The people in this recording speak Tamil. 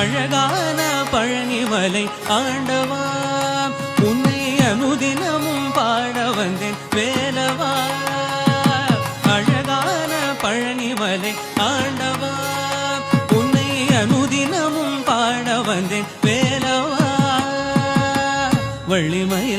அழகான பழனிமலை ஆண்டவா உன்னை அனுதினமும் பாட வந்தேன் வேலவா அழகான பழனிமலை ஆண்டவா உன்னை அனுதினமும் பாட வந்தேன் வேலவா வள்ளிமயில்